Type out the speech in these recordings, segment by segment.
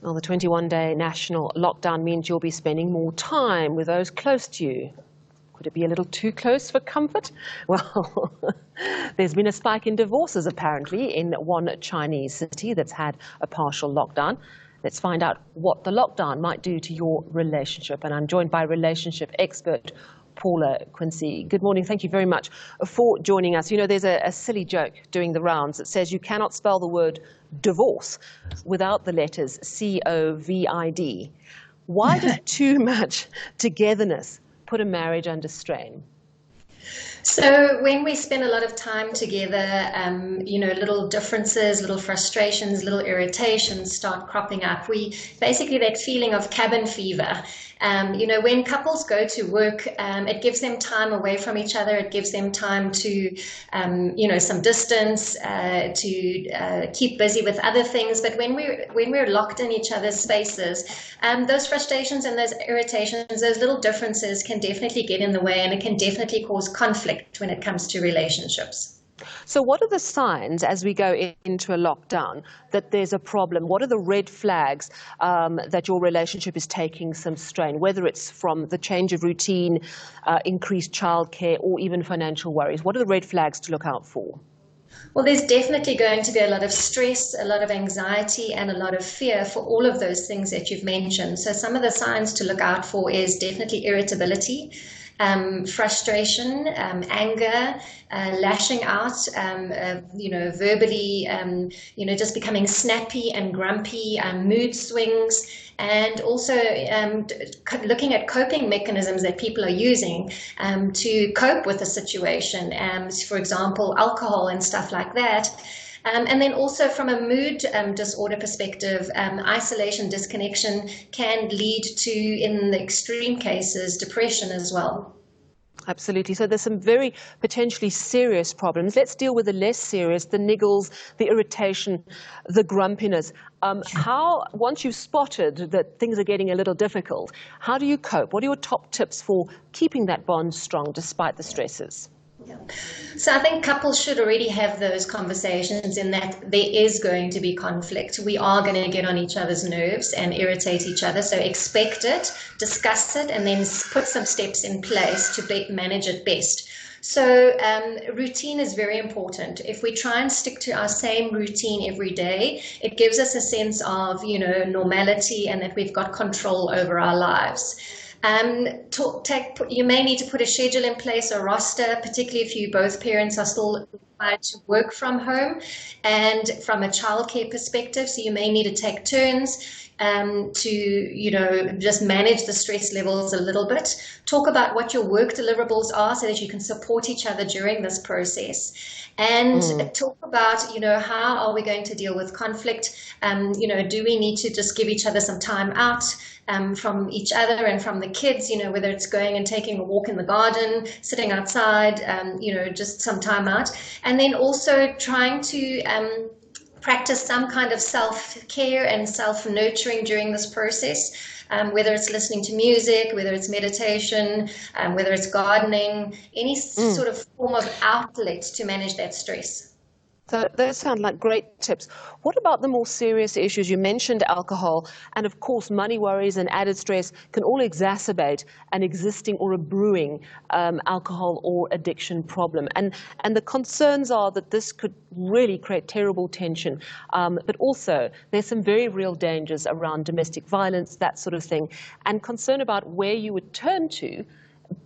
Well, the 21-day national lockdown means you'll be spending more time with those close to you. Could it be a little too close for comfort? Well, there's been a spike in divorces, apparently, in one Chinese city that's had a partial lockdown. Let's find out what the lockdown might do to your relationship. And I'm joined by relationship expert Paula Quinsee. Good morning. Thank you very much for joining us. You know, there's a silly joke doing the rounds that says you cannot spell the word divorce without the letters COVID. Why does too much togetherness put a marriage under strain? So when we spend a lot of time together, little differences, little frustrations, little irritations start cropping up. Basically that feeling of cabin fever. When couples go to work, it gives them time away from each other. It gives them time to, some distance, to keep busy with other things. But when we're locked in each other's spaces, those frustrations and those irritations, those little differences can definitely get in the way, and it can definitely cause conflict when it comes to relationships. So what are the signs as we go into a lockdown that there's a problem? What are the red flags that your relationship is taking some strain, whether it's from the change of routine, increased childcare, or even financial worries? What are the red flags to look out for? Well, there's definitely going to be a lot of stress, a lot of anxiety, and a lot of fear for all of those things that you've mentioned. So some of the signs to look out for is definitely irritability, frustration, anger, lashing out, verbally, just becoming snappy and grumpy, mood swings, and also looking at coping mechanisms that people are using to cope with the situation. For example, alcohol and stuff like that. And then also from a mood disorder perspective, isolation, disconnection can lead to, in the extreme cases, depression as well. Absolutely. So there's some very potentially serious problems. Let's deal with the less serious, the niggles, the irritation, the grumpiness. Once you've spotted that things are getting a little difficult, how do you cope? What are your top tips for keeping that bond strong despite the stresses? Yeah. So I think couples should already have those conversations, in that there is going to be conflict. We are going to get on each other's nerves and irritate each other. So expect it, discuss it, and then put some steps in place to manage it best. So routine is very important. If we try and stick to our same routine every day, it gives us a sense of, normality, and that we've got control over our lives. You may need to put a schedule in place, a roster, particularly if you both parents are still required to work from home, and from a childcare perspective. So you may need to take turns to just manage the stress levels a little bit. Talk about what your work deliverables are so that you can support each other during this process. And talk about, how are we going to deal with conflict? Do we need to just give each other some time out from each other and from the kids, whether it's going and taking a walk in the garden, sitting outside, just some time out. And then also trying to practice some kind of self-care and self-nurturing during this process, whether it's listening to music, whether it's meditation, whether it's gardening, any sort of form of outlet to manage that stress. So those sound like great tips. What about the more serious issues? You mentioned alcohol, and of course money worries and added stress can all exacerbate an existing or a brewing alcohol or addiction problem. And the concerns are that this could really create terrible tension, but also there's some very real dangers around domestic violence, that sort of thing, and concern about where you would turn to,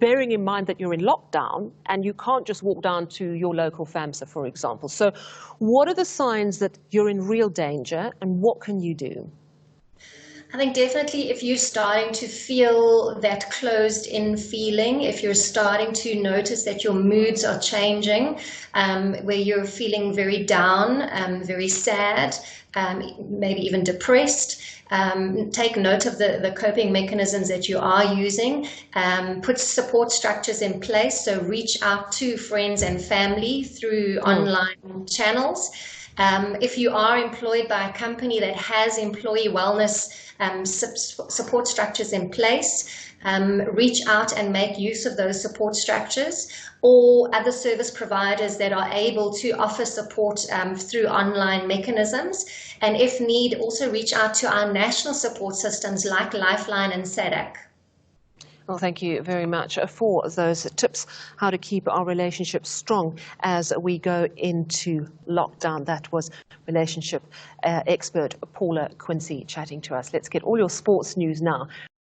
bearing in mind that you're in lockdown and you can't just walk down to your local FAMSA, for example. So what are the signs that you're in real danger, and what can you do? I think definitely if you're starting to feel that closed-in feeling, if you're starting to notice that your moods are changing, where you're feeling very down, very sad, maybe even depressed, take note of the coping mechanisms that you are using, put support structures in place, so reach out to friends and family through online channels. If you are employed by a company that has employee wellness support structures in place, reach out and make use of those support structures, or other service providers that are able to offer support through online mechanisms. And if need, also reach out to our national support systems like Lifeline and SADC. Well, thank you very much for those tips, how to keep our relationships strong as we go into lockdown. That was relationship expert Paula Quinsee chatting to us. Let's get all your sports news now.